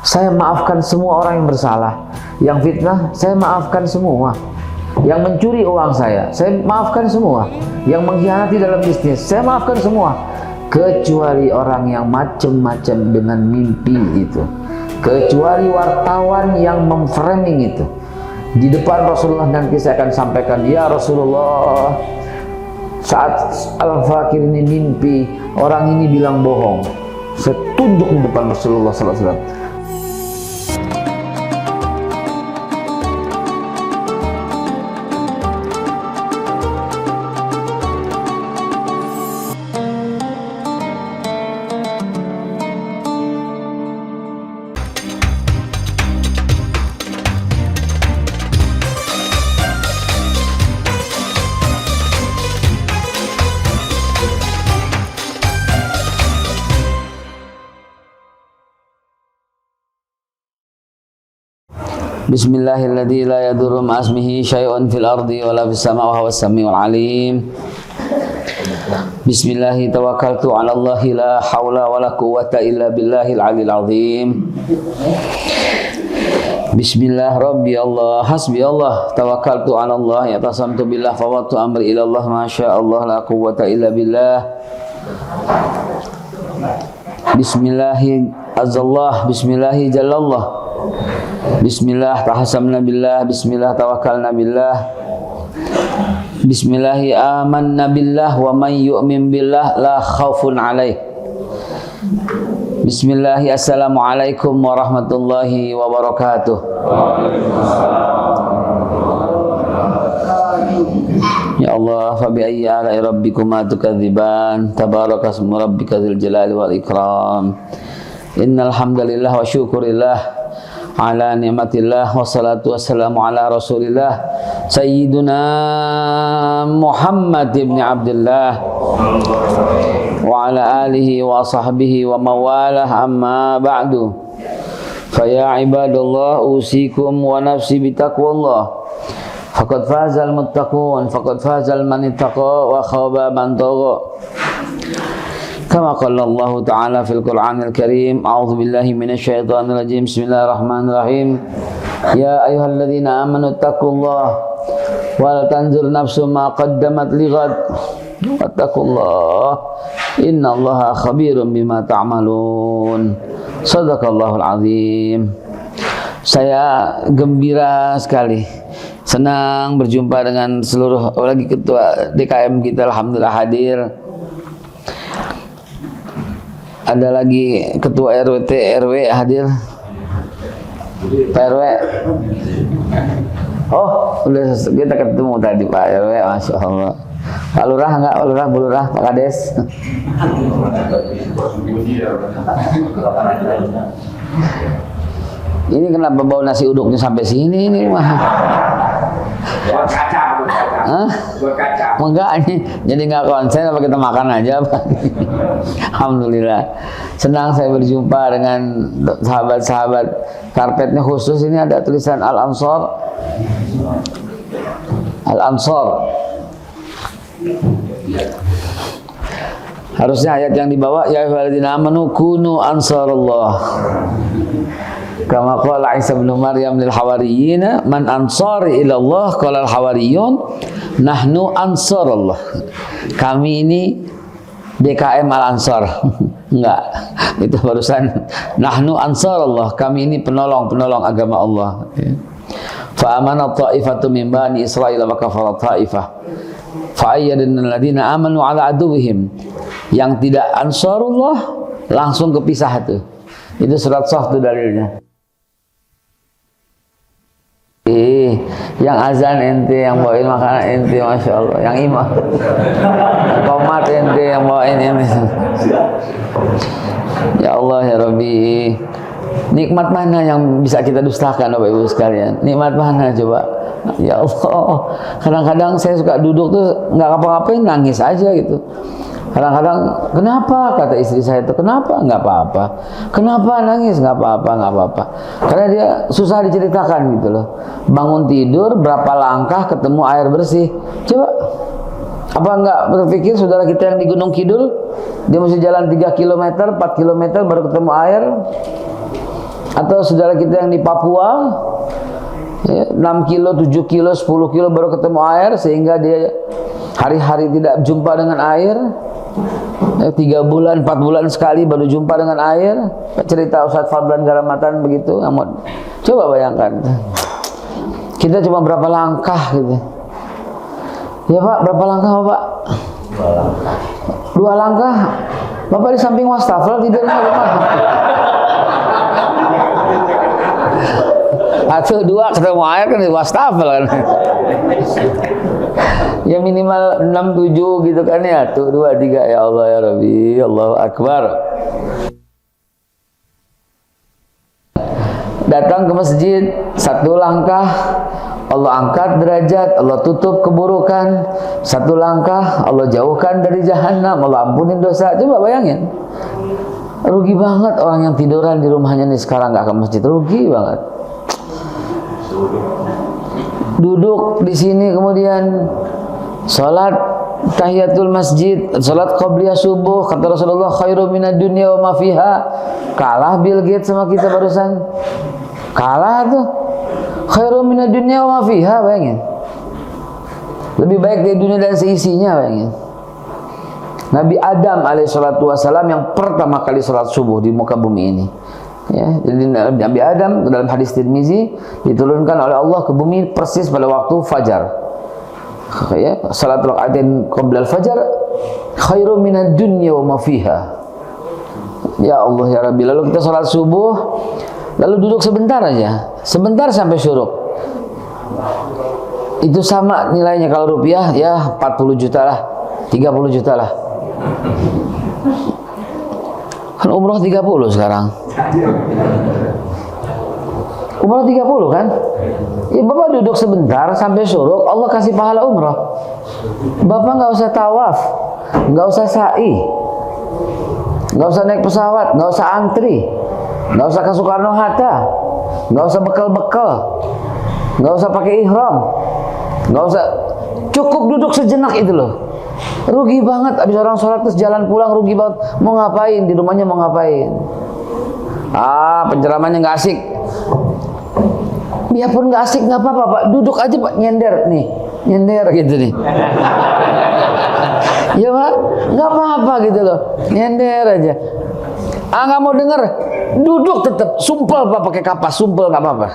saya maafkan semua orang yang bersalah. Yang fitnah, saya maafkan semua. Yang mencuri uang saya maafkan semua. Yang mengkhianati dalam bisnis, saya maafkan semua. Kecuali orang yang macam-macam dengan mimpi itu. Kecuali wartawan yang memframing itu. Di depan Rasulullah nanti saya akan sampaikan, ya Rasulullah, saat Al-Fakir ini mimpi, orang ini bilang bohong. Saya tunjuk di depan Rasulullah SAW. Bismillahilladzi la yadurru ma'asmihi syai'un fil ardi wala fis sama'i wa huwas samiul alim. Bismillahi tawakkaltu 'ala Allahi la haula wala quwwata illa billahil 'aliyil 'azim. Bismillah rabbi Allah hasbi Allah tawakkaltu 'ala Allah yatasamtu billah fawattu amri ila Allah ma syaa Allah la quwwata illa billah. Bismillahi azallah bismillahi jallallah. Bismillah tahasamna billah, bismillah tawakkalna billah. Bismillahi amanna billah wa man yu'min billah la khaufun alaih. Bismillahi assalamualaikum warahmatullahi wabarakatuh. Ya Allah, fa bi ayyi ala'i rabbikuma tukadziban, tabarakasmu rabbika dzil jalali wal ikram. Innal hamdalillah wa syukurillah ala ni'matillah wassalatu wassalamu ala rasulillah sayyiduna Muhammad ibn Abdullah wa ala alihi wa sahbihi wa mawalah amma ba'du. Faya ibadallah usikum wa nafsi bitaqwallah faqad fazal muttaqun faqad fazal man ittaqa wa khaba man tagha. Kama qala Allah Ta'ala fil Qur'anil Karim, a'udzu billahi minasyaitonir rajim. Bismillahirrahmanirrahim. Ya ayyuhalladzina amanu taqullaha wal tanzur nafsum ma qaddamat lighad. Wattaqullaha innallaha khabirum bima ta'malun. Shadaqallahul azim. Saya gembira sekali, senang berjumpa dengan seluruh lagi ketua DKM kita, alhamdulillah hadir. Ada lagi ketua RWT RW hadir. Pak RW. Oh, udah kita ketemu tadi Pak RW, masya Allah. Pak Lurah enggak? Pak Lurah, Bu Lurah, Pak Kades. Ini kenapa bau nasi uduknya sampai sini ini mah? Buat kaca, buat kaca. Hah? Buat kaca. Enggak, ini jadi nggak konsen apa kita makan aja, Pak. Alhamdulillah. Senang saya berjumpa dengan sahabat-sahabat. Karpetnya khusus ini ada tulisan Al-Ansor. Al-Ansor. Harusnya ayat yang dibawa ya ayyuhalladzina amanu kunu ansarallah. Kama qala Isa bin Maryam lil hawariyyin man ansari ila Allah qala al hawariyun nahnu ansarullah. Kami ini DKM Al Ansar. Enggak, itu barusan nahnu ansarullah. Kami ini penolong-penolong agama Allah. Fa amana ta'ifatu min bani Israil wa kafara ta'ifah. Fa ayyadna alladziina amanu ala aduwwihim. Yang tidak ansarullah langsung kepisah tuh. Itu surat Shaf tuh dalilnya. Yang azan ente, yang bawain makanan ente, masya Allah. Yang imam, komat ente, yang bawain ente. Ya Allah ya Rabbi, nikmat mana yang bisa kita dustakan Bapak Ibu sekalian? Nikmat mana coba? Ya Allah, kadang-kadang saya suka duduk tuh nggak apa-apain, nangis aja gitu. Kadang-kadang, kenapa? Kata istri saya itu, kenapa? Nggak apa-apa. Kenapa nangis? Nggak apa-apa, nggak apa-apa. Karena dia susah diceritakan gitu loh. Bangun tidur, berapa langkah ketemu air bersih. Coba, apa nggak berpikir saudara kita yang di Gunung Kidul, dia mesti jalan 3 km, 4 km baru ketemu air. Atau saudara kita yang di Papua, ya, 6 kilo, 7 kilo, 10 kilo baru ketemu air, sehingga dia hari-hari tidak jumpa dengan air, ya, 3 bulan, 4 bulan sekali baru jumpa dengan air. Cerita Ustaz Fadlan Garamatan begitu. Coba bayangkan, kita cuma berapa langkah gitu. Ya Pak, berapa langkah Pak? 2 langkah. Bapak di samping wastafel tidurnya rumah. Atau 2 ketemu air kan di wastafel kan. Ya minimal 6, 7 gitu kan ya. 1, 2, 3 ya Allah ya Rabbi, Allahu Akbar. Datang ke masjid 1 langkah, Allah angkat derajat, Allah tutup keburukan. 1 langkah, Allah jauhkan dari jahanam, Allah ampunin dosa. Coba bayangin, rugi banget orang yang tiduran di rumahnya nih sekarang nggak ke masjid, rugi banget. Duduk di sini kemudian salat tahiyatul masjid, salat qabliyah subuh, kata Rasulullah khairu minad dunya wa ma fiha. Kalah Bill Gates sama kita barusan. Kalah tuh. Khairu minad dunya wa ma fiha, bayangin. Lebih baik dari dunia dan seisinya, bayangin. Nabi Adam alaihissalatu wassalam yang pertama kali salat subuh di muka bumi ini. Ya, jadi Nabi Adam dalam hadis Tirmizi diturunkan oleh Allah ke bumi persis pada waktu fajar. Ya, salatul rakaatain qabla al-fajar khairu minad dunya wa ma fiha. Ya Allah ya Rabbi, lalu kita salat subuh, lalu duduk sebentar aja, sebentar sampai syuruk. Itu sama nilainya kalau rupiah ya 40 juta lah, 30 juta lah. Kan umroh 30 sekarang. Umroh 30 kan? Ya Bapak duduk sebentar sampai syuruk, Allah kasih pahala umroh. Bapak nggak usah tawaf, nggak usah sa'i, nggak usah naik pesawat, nggak usah antri, nggak usah ke Soekarno-Hatta, nggak usah bekal-bekal, nggak usah pakai ihram, nggak usah, cukup duduk sejenak itu loh. Rugi banget, abis orang sholat terus jalan pulang, rugi banget. Mau ngapain, di rumahnya mau ngapain? Penceramahnya nggak asik. Biarpun nggak asik nggak apa-apa Pak, duduk aja Pak, nyender nih, nyender gitu nih. Ya Pak, nggak apa-apa gitu loh, nyender aja. Nggak mau denger, duduk tetap, sumpel Pak, pakai kapas, sumpel nggak apa-apa.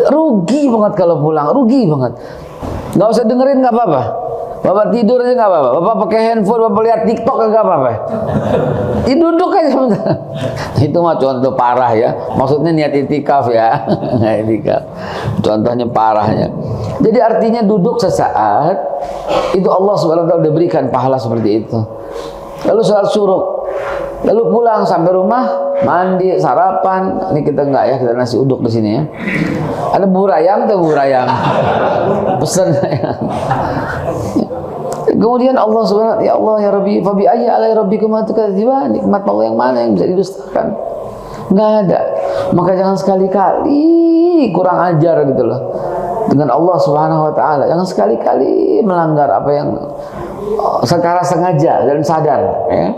Rugi banget kalau pulang, rugi banget. Nggak usah dengerin nggak apa-apa. Bapak tidur aja nggak apa-apa. Bapak pakai handphone, Bapak lihat TikTok nggak apa-apa. Duduk aja sebentar. Itu mah contoh parah ya. Maksudnya niat itikaf ya. Itikaf. Contohnya parahnya. Jadi artinya duduk sesaat itu Allah Subhanahu wa taala udah berikan pahala seperti itu. Lalu salat syuruk. Lalu pulang sampai rumah, mandi, sarapan. Ini kita enggak ya, kita nasi uduk di sini ya. Ada bubur ayam tuh, bubur ayam. Pesan ayam. Kemudian Allah Subhanahu, ya Allah ya Rabbi, fa bi ayyi alai rabbikum tukadziban, nikmat Allah yang mana yang bisa didustakan? Enggak ada. Maka jangan sekali-kali kurang ajar gitu loh dengan Allah Subhanahu wa taala. Jangan sekali-kali melanggar apa yang secara sengaja dan sadar ya.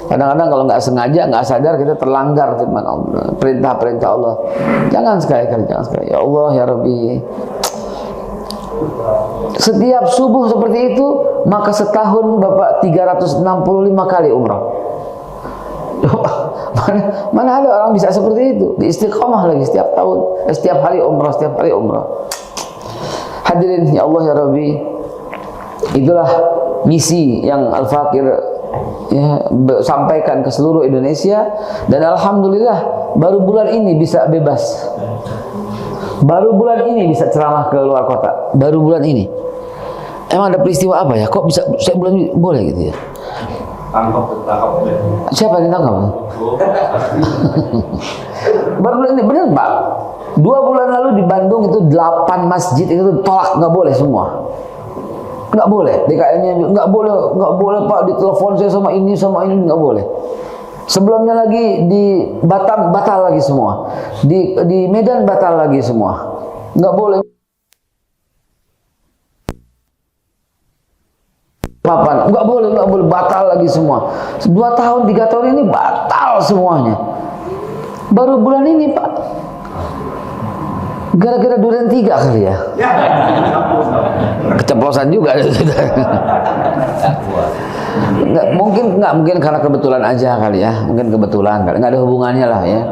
Kadang-kadang kalau nggak sengaja, nggak sadar, kita terlanggar firman Allah, perintah-perintah Allah. Jangan sekali-kali, jangan sekali. Ya Allah ya Rabbi, setiap subuh seperti itu, maka setahun Bapak 365 kali umrah. Mana ada orang bisa seperti itu? Di istiqomah lagi setiap tahun, setiap hari umrah, setiap hari umrah. Hadirin ya Allah ya Rabbi, itulah misi yang Al-Fakir ya, sampaikan ke seluruh Indonesia. Dan alhamdulillah baru bulan ini bisa bebas, baru bulan ini bisa ceramah ke luar kota, baru bulan ini. Emang ada peristiwa apa ya? Kok bisa saya bulan ini boleh gitu ya? Tangkap. Siapa yang ditangkap? Baru bulan ini, benar Pak. 2 bulan lalu di Bandung itu 8 masjid itu tolak, nggak boleh semua. Nggak boleh, DKM-nya nggak boleh Pak, ditelepon saya sama ini nggak boleh. Sebelumnya lagi di Batam batal lagi semua, di Medan batal lagi semua, nggak boleh. Papan nggak boleh, batal lagi semua. 2 tahun 3 tahun ini batal semuanya. Baru bulan ini Pak. Gara-gara durian 3 kali ya. Keceplosan juga. Nggak mungkin karena kebetulan aja kali ya. Mungkin kebetulan, nggak ada hubungannya lah ya.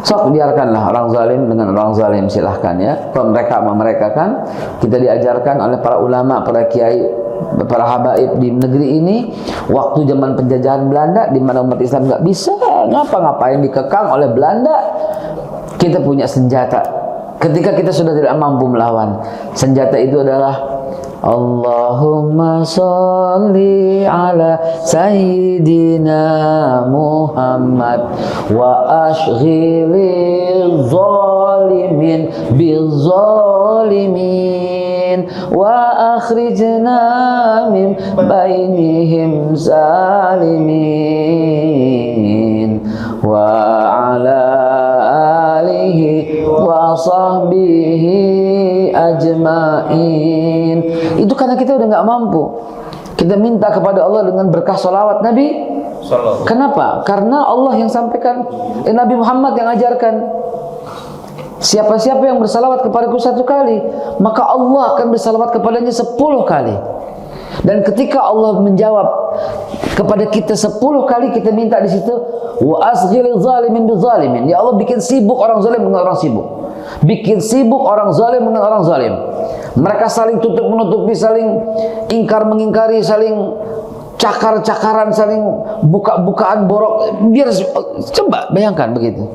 Sok biarkanlah orang zalim dengan orang zalim, silahkan ya. Kalau mereka sama mereka kan, kita diajarkan oleh para ulama, para kiai, para habaib di negeri ini, waktu zaman penjajahan Belanda, di mana umat Islam nggak bisa ngapa-ngapain, dikekang oleh Belanda, kita punya senjata. Ketika kita sudah tidak mampu melawan, senjata itu adalah Allahumma sholli ala Sayyidina Muhammad wa ashghilil zalimin bizzalimin wa akhrijna min bainihim salimin wa ala alihi wa sahbihi ajma'in. Itu karena kita udah nggak mampu. Kita minta kepada Allah dengan berkah salawat Nabi. Kenapa? Karena Allah yang sampaikan, Nabi Muhammad yang ajarkan. Siapa-siapa yang bersalawat kepadaku 1 kali, maka Allah akan bersalawat kepadanya 10 kali. Dan ketika Allah menjawab kepada kita 10 kali, kita minta di situ, wa asghilil zalimin bizalimin. Ya Allah, bikin sibuk orang zalim dengan orang sibuk. Bikin sibuk orang zalim dengan orang zalim. Mereka saling tutup menutupi, saling ingkar mengingkari, saling cakar-cakaran, saling buka-bukaan borok. Biar coba bayangkan begitu.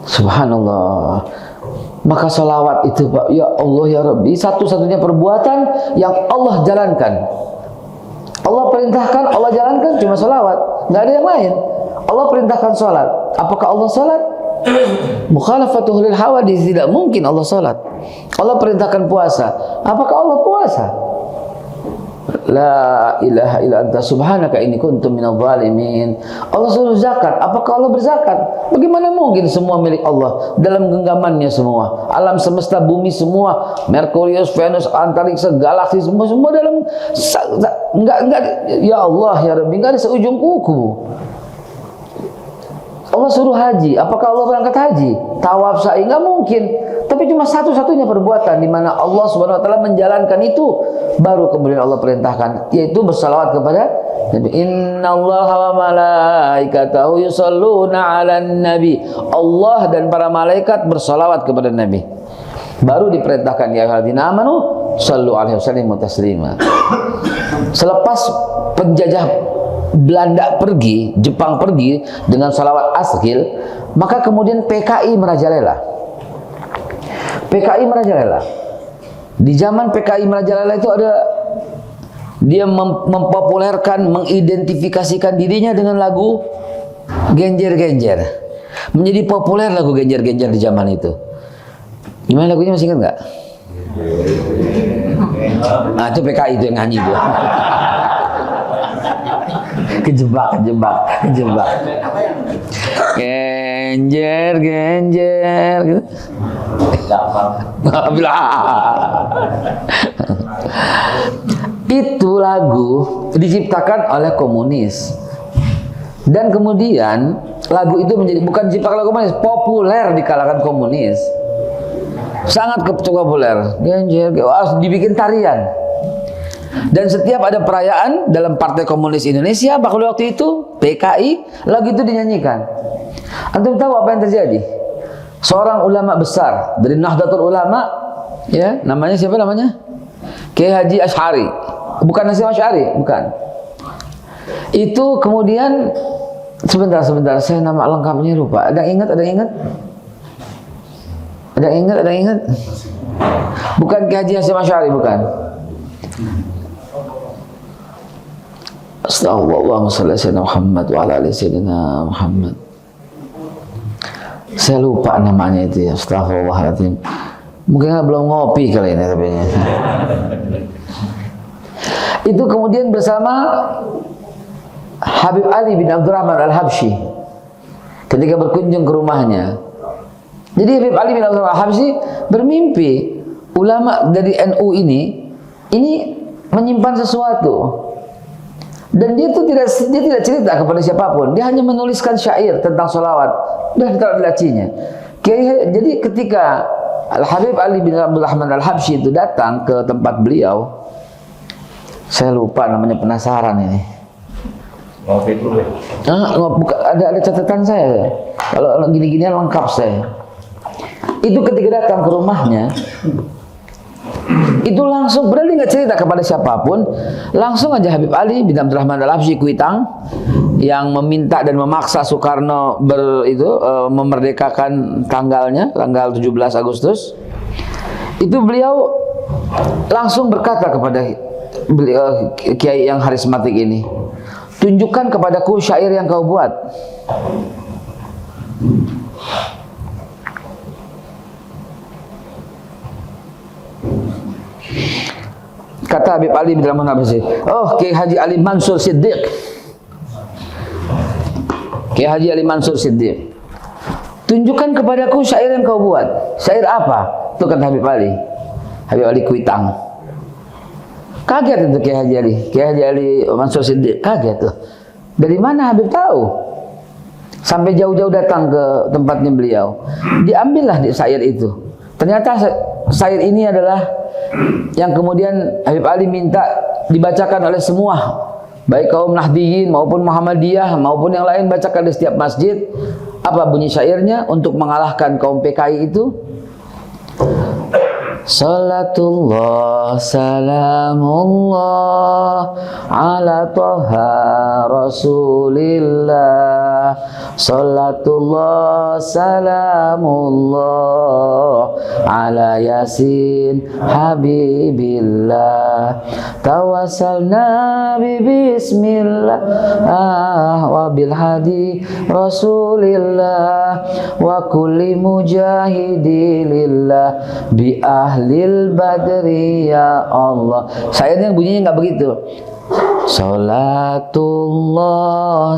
Subhanallah. Maka salawat itu Pak, ya Allah ya Rabbi, satu-satunya perbuatan yang Allah jalankan. Allah perintahkan, Allah jalankan cuma salawat, nggak ada yang lain. Allah perintahkan salat. Apakah Allah salat? Mukhalafatuhu lil hawadits, tidak mungkin Allah salat. Allah perintahkan puasa. Apakah Allah puasa? La ilaha illa anta subhanaka inni kuntu minadh dhalimin. Allah suruh zakat. Apakah Allah berzakat? Bagaimana mungkin semua milik Allah dalam genggamannya semua? Alam semesta, bumi semua, Merkurius, Venus, antariksa, galaksi semua dalam enggak ya Allah ya Rabbi, enggak ada seujung kuku. Allah suruh haji. Apakah Allah berangkat haji? Tawaf, sa'i, enggak mungkin. Tapi cuma satu-satunya perbuatan di mana Allah Subhanahu wa taala menjalankan itu, baru kemudian Allah perintahkan, yaitu bersalawat kepada Nabi. Innallaha wa malaikatahu yusholluna 'alan nabi. Allah dan para malaikat bersalawat kepada Nabi. Baru diperintahkan ya ayyuhalladzina amanu shallu 'alaihi wasallimu taslima. Selepas penjajah Belanda pergi, Jepang pergi dengan salawat asghil, maka kemudian PKI merajalela. PKI merajalela. Di zaman PKI merajalela itu ada, dia mempopulerkan, mengidentifikasikan dirinya dengan lagu Genjer-Genjer. Menjadi populer lagu Genjer-Genjer di zaman itu. Gimana lagunya, masih ingat nggak? Nah itu PKI itu yang nyanyi itu. Kejebak. Genjer gitu. Itu lagu diciptakan oleh komunis. Dan kemudian lagu itu menjadi bukan diciptakan oleh komunis, populer di kalangan komunis. Sangat populer. Genjer, dibikin tarian. Dan setiap ada perayaan dalam Partai Komunis Indonesia, bahkan waktu itu PKI, lagu itu dinyanyikan. Antum tahu apa yang terjadi? Seorang ulama besar dari Nahdlatul Ulama, ya, namanya siapa namanya? Kiai Haji Asy'ari. Bukan Hasyim Asy'ari, bukan. Itu kemudian sebentar, saya nama lengkapnya lupa. Ada yang ingat? Ada yang ingat? Bukan Kiai Haji Hasyim Asy'ari, bukan. Astagfirullah, shalli ala Muhammad wa ala ali sayyidina Muhammad. Saya lupa namanya itu ya, astagfirullahaladzim. Mungkin belum ngopi kali ini tapi. Itu kemudian bersama Habib Ali bin Abdurrahman Al-Habsyi ketika berkunjung ke rumahnya. Jadi Habib Ali bin Abdurrahman Al-Habsyi bermimpi ulama dari NU ini menyimpan sesuatu. Dan dia tidak cerita kepada siapapun. Dia hanya menuliskan syair tentang sholawat dan ditaruh di lacinya. Jadi ketika Al-Habib Ali bin Abdul Rahman Al-Habsyi itu datang ke tempat beliau, saya lupa namanya, penasaran ini. Ada catatan saya. Kalau gini-ginian lengkap saya. Itu ketika datang ke rumahnya, itu langsung berani nggak cerita kepada siapapun, langsung aja Habib Ali bin Abdul Rahman Al-Habsyi Kuitang yang meminta dan memaksa Soekarno memerdekakan tanggal 17 Agustus. Itu beliau langsung berkata kepada kiai yang karismatik ini, tunjukkan kepadaku syair yang kau buat. Kata Habib Ali bin Rahman Al-Habsyi, oh Kiai Haji Ali Mansur Siddiq, Kiai Haji Ali Mansur Siddiq, tunjukkan kepadaku syair yang kau buat. Syair apa? Itu kata Habib Ali Kuitang. Kaget itu Kiai Haji Ali Mansur Siddiq, kaget tuh. Dari mana Habib tahu? Sampai jauh-jauh datang ke tempatnya beliau. Diambillah di syair itu. Ternyata syair ini adalah yang kemudian Habib Ali minta dibacakan oleh semua, baik kaum Nahdiyin maupun Muhammadiyah maupun yang lain, bacakan di setiap masjid. Apa bunyi syairnya untuk mengalahkan kaum PKI itu? Salatullah salamullah ala Toha Rasulillah. Salatullah salamullah ala Yasin Habibillah. Tawassalna bismillah wa bil hadi Rasulillah wa kulli mujahidilillah bi ahlil badri ya Allah. Syairnya bunyinya nggak begitu. Salatullah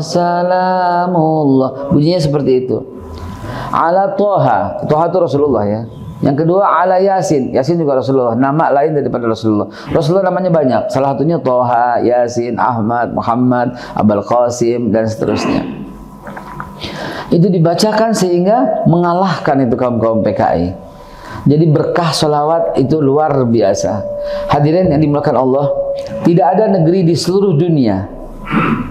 salamullah, bunyinya seperti itu. Ala Toha, Toha itu Rasulullah ya. Yang kedua ala Yasin, Yasin juga Rasulullah, nama lain daripada Rasulullah. Rasulullah namanya banyak, salah satunya Toha, Yasin, Ahmad, Muhammad, Abul Qasim dan seterusnya. Itu dibacakan sehingga mengalahkan itu kaum-kaum PKI. Jadi berkah sholawat itu luar biasa. Hadirin yang dimuliakan Allah, tidak ada negeri di seluruh dunia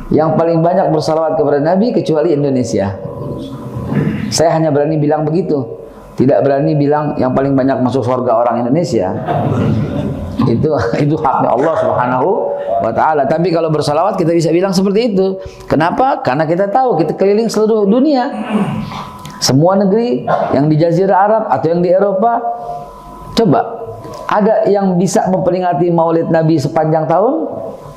yang paling banyak bersalawat kepada Nabi kecuali Indonesia. Saya hanya berani bilang begitu, tidak berani bilang yang paling banyak masuk surga orang Indonesia. Itu haknya Allah Subhanahu wa Ta'ala. Tapi kalau bersalawat kita bisa bilang seperti itu. Kenapa? Karena kita tahu kita keliling seluruh dunia. Semua negeri yang di Jazirah Arab atau yang di Eropa, coba ada yang bisa memperingati Maulid Nabi sepanjang tahun?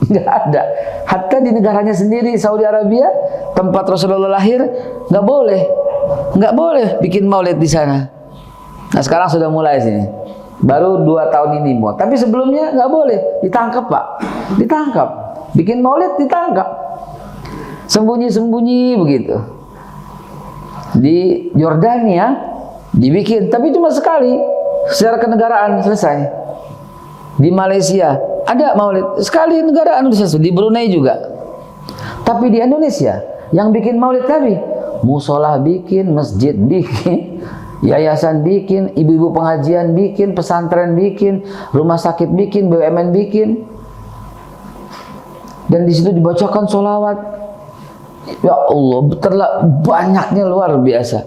Nggak ada. Hatta di negaranya sendiri, Saudi Arabia, tempat Rasulullah lahir, nggak boleh bikin Maulid di sana. Nah sekarang sudah mulai sini, baru 2 tahun ini mau. Tapi sebelumnya nggak boleh, ditangkap Pak, ditangkap, bikin Maulid ditangkap, sembunyi-sembunyi begitu. Di Yordania dibikin, tapi cuma sekali secara kenegaraan selesai. Di Malaysia ada Maulid sekali negaraan selesai. Di Brunei juga. Tapi di Indonesia yang bikin Maulid Nabi, musola bikin, masjid bikin, yayasan bikin, ibu-ibu pengajian bikin, pesantren bikin, rumah sakit bikin, BUMN bikin, dan di situ dibacakan sholawat. Ya Allah, banyaknya luar biasa.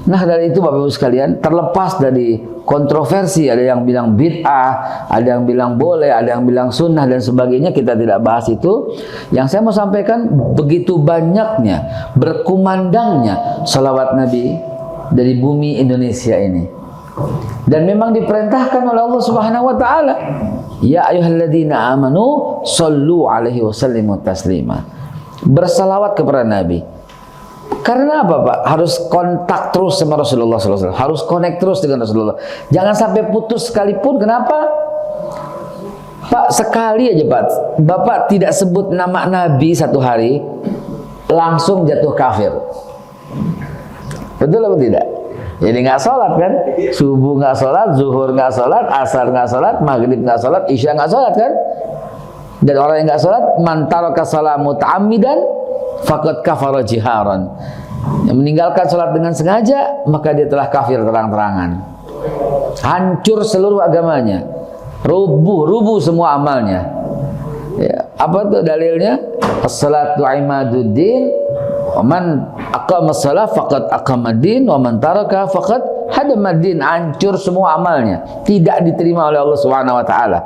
Nah dari itu Bapak Ibu sekalian, terlepas dari kontroversi, ada yang bilang bid'ah, ada yang bilang boleh, ada yang bilang sunnah dan sebagainya, kita tidak bahas itu. Yang saya mau sampaikan, begitu banyaknya, berkumandangnya salawat Nabi dari bumi Indonesia ini. Dan memang diperintahkan oleh Allah Subhanahu wa Ta'ala, ya ayyuhalladzina amanu sallu alaihi wasallimu taslima. Bersalawat kepada Nabi. Karena apa Pak? Harus kontak terus sama Rasulullah SAW. Harus connect terus dengan Rasulullah. Jangan sampai putus sekalipun. Kenapa? Pak, sekali aja Pak, Bapak tidak sebut nama Nabi satu hari, langsung jatuh kafir. Betul atau tidak? Jadi nggak sholat kan? Subuh nggak sholat, zuhur nggak sholat, asar nggak sholat, maghrib nggak sholat, isya nggak sholat kan? Dan orang yang enggak salat, man taraka salat muta'ammidan faqad kafara jiharan. Yang meninggalkan salat dengan sengaja, maka dia telah kafir terang-terangan. Hancur seluruh agamanya. Rubuh semua amalnya. Ya, apa itu dalilnya? As-salatu imaduddin, wa man aqama as-salat faqad aqamaddin, wa man taraka faqad hadamaddin. Hancur semua amalnya, tidak diterima oleh Allah Subhanahu wa taala.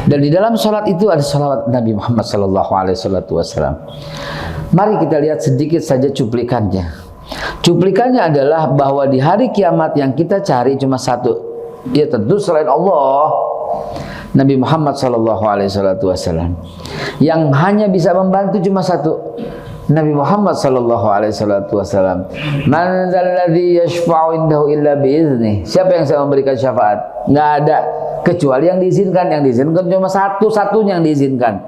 Dan di dalam salat itu ada salawat Nabi Muhammad sallallahu alaihi wasallam. Mari kita lihat sedikit saja cuplikannya. Cuplikannya adalah bahwa di hari kiamat yang kita cari cuma satu, ya tentu selain Allah, Nabi Muhammad sallallahu alaihi wasallam. Yang hanya bisa membantu cuma satu, Nabi Muhammad sallallahu alaihi wasallam. Man dzalladzi yashfa'u indahu illa bi'idznih. Siapa yang bisa memberikan syafaat? Enggak ada kecuali yang diizinkan. Yang diizinkan cuma satu-satunya yang diizinkan.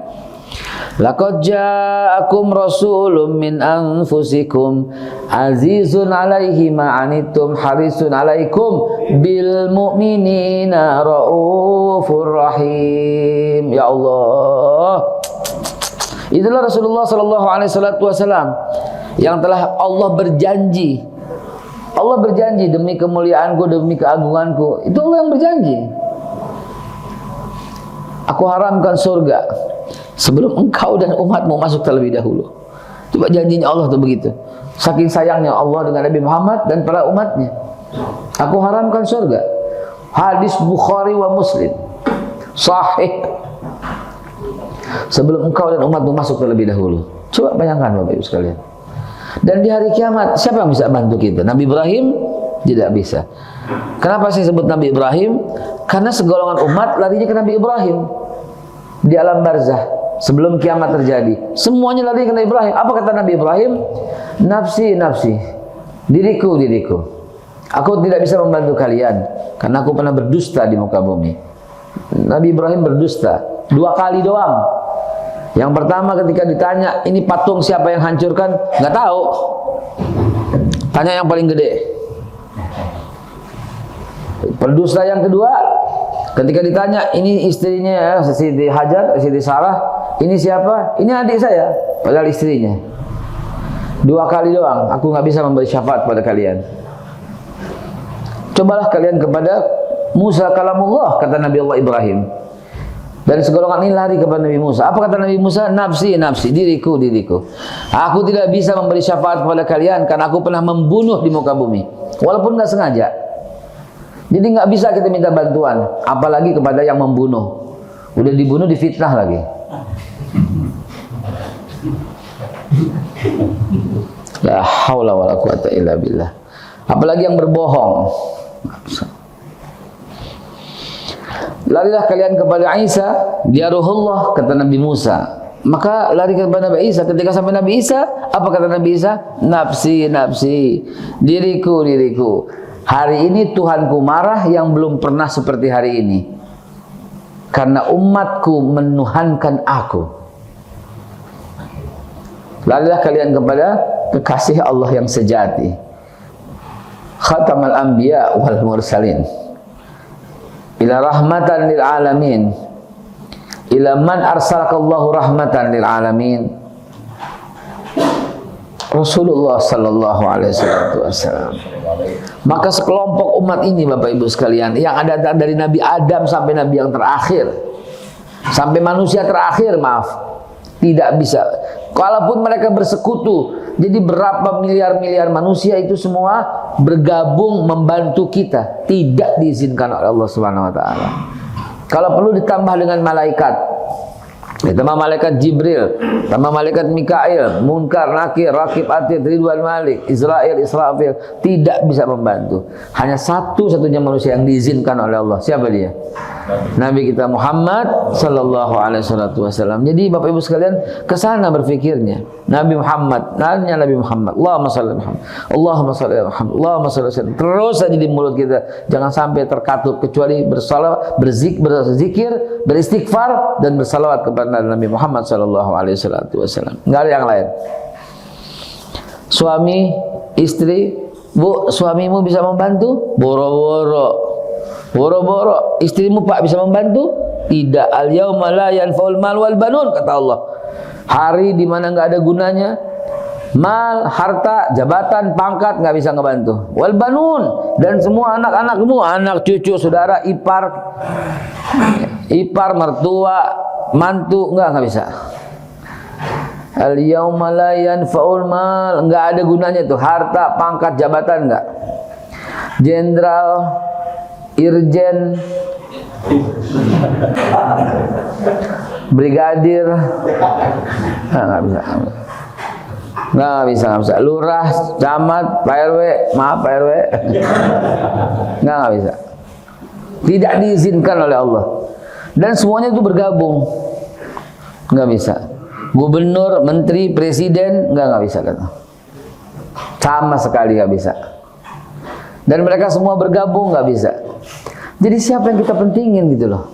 Laqad ja'akum rasulun min anfusikum azizun 'alaihi ma 'anittum harisun 'alaikum bil mu'minina raufur rahim. Ya Allah, itulah Rasulullah sallallahu alaihi wasallam yang telah Allah berjanji. Allah berjanji demi kemuliaanku, demi keagunganku. Itu Allah yang berjanji. Aku haramkan surga sebelum engkau dan umatmu masuk terlebih dahulu. Coba janjinya Allah tuh begitu. Saking sayangnya Allah dengan Nabi Muhammad dan para umatnya. Aku haramkan surga. Hadis Bukhari wa Muslim. Sahih. Sebelum engkau dan umatmu masuk terlebih dahulu. Coba bayangkan Bapak Ibu sekalian. Dan di hari kiamat siapa yang bisa bantu kita? Nabi Ibrahim tidak bisa. Kenapa saya sebut Nabi Ibrahim? Karena segolongan umat larinya ke Nabi Ibrahim di alam barzah. Sebelum kiamat terjadi, semuanya lari ke Nabi Ibrahim. Apa kata Nabi Ibrahim? Nafsi, nafsi, diriku, diriku. Aku tidak bisa membantu kalian karena aku pernah berdusta di muka bumi. Nabi Ibrahim berdusta 2 kali doang. Yang pertama ketika ditanya, ini patung siapa yang hancurkan? Nggak tahu. Tanya yang paling gede. Berdusta yang kedua, ketika ditanya, ini istrinya Siti Hajar, Siti Sarah, ini siapa? Ini adik saya, padahal istrinya. 2 kali doang, aku nggak bisa memberi syafaat pada kalian. Cobalah kalian kepada Musa kalamullah, kata Nabi Allah Ibrahim. Dan segolongan ini lari kepada Nabi Musa. Apa kata Nabi Musa? Nafsi, nafsi, diriku, diriku. Aku tidak bisa memberi syafaat kepada kalian karena aku pernah membunuh di muka bumi, walaupun nggak sengaja. Jadi nggak bisa kita minta bantuan, apalagi kepada yang membunuh. Udah dibunuh, difitnah lagi. La haula wala quwata illa billah. Apalagi yang berbohong. Larilah kalian kepada Isa, dia ruhullah, kata Nabi Musa. Maka lari kepada Nabi Isa. Ketika sampai Nabi Isa, apa kata Nabi Isa? Nafsi, nafsi, diriku, diriku. Hari ini Tuhanku marah yang belum pernah seperti hari ini, karena umatku menuhankan aku. Larilah kalian kepada kekasih Allah yang sejati, khatamal anbiya wal mursalin, ila rahmatan lil alamin, ila man arsalakallahu rahmatan lil alamin, Rasulullah sallallahu alaihi wasallam. Maka sekelompok umat ini Bapak Ibu sekalian, yang ada dari Nabi Adam sampai Nabi yang terakhir, sampai manusia terakhir, maaf, tidak bisa. Kalaupun mereka bersekutu, jadi berapa miliar-miliar manusia itu semua bergabung membantu kita, tidak diizinkan oleh Allah Subhanahu wa taala. Kalau perlu ditambah dengan malaikat, ditambah malaikat Jibril, tambah malaikat Mikail, Munkar, Nakir, Rakib, Atid, Ridwan, Malik, Israel, Israfil, tidak bisa membantu. Hanya satu-satunya manusia yang diizinkan oleh Allah. Siapa dia? Nabi kita Muhammad sallallahu alaihi wasallam. Jadi Bapak Ibu sekalian, ke sana berfikirnya. Nabi Muhammad, nanya Nabi Muhammad, Allahumma shalli Muhammad, Allahumma shalli Muhammad, Allahumma shalli Muhammad. Terus saja di mulut kita, jangan sampai terkatup, kecuali bersalawat, berzikir, beristighfar dan bersalawat kepada Nabi Muhammad sallallahu alaihi wasallam. Enggak ada yang lain. Suami, istri, Bu, suamimu bisa membantu? Boro-boro. Boro-boro, istrimu Pak bisa membantu? Tidak, al-yauma la yanfa'ul mal wal banun, kata Allah. Hari di mana enggak ada gunanya mal, harta, jabatan, pangkat, nggak bisa ngebantu. Wal banun, dan semua anak-anakmu, anak cucu, saudara, ipar, mertua, mantu, nggak bisa. Al yauma la yanfa'ul mal, nggak ada gunanya tuh harta, pangkat, jabatan, nggak. Jenderal, irjen, brigadir, nggak bisa. Nggak bisa. Lurah, camat, Pak RW, maaf Pak RW, nggak bisa. Tidak diizinkan oleh Allah. Dan semuanya itu bergabung, nggak bisa. Gubernur, menteri, presiden, nggak bisa kata. Sama sekali nggak bisa. Dan mereka semua bergabung, nggak bisa. Jadi siapa yang kita pentingin gitu loh.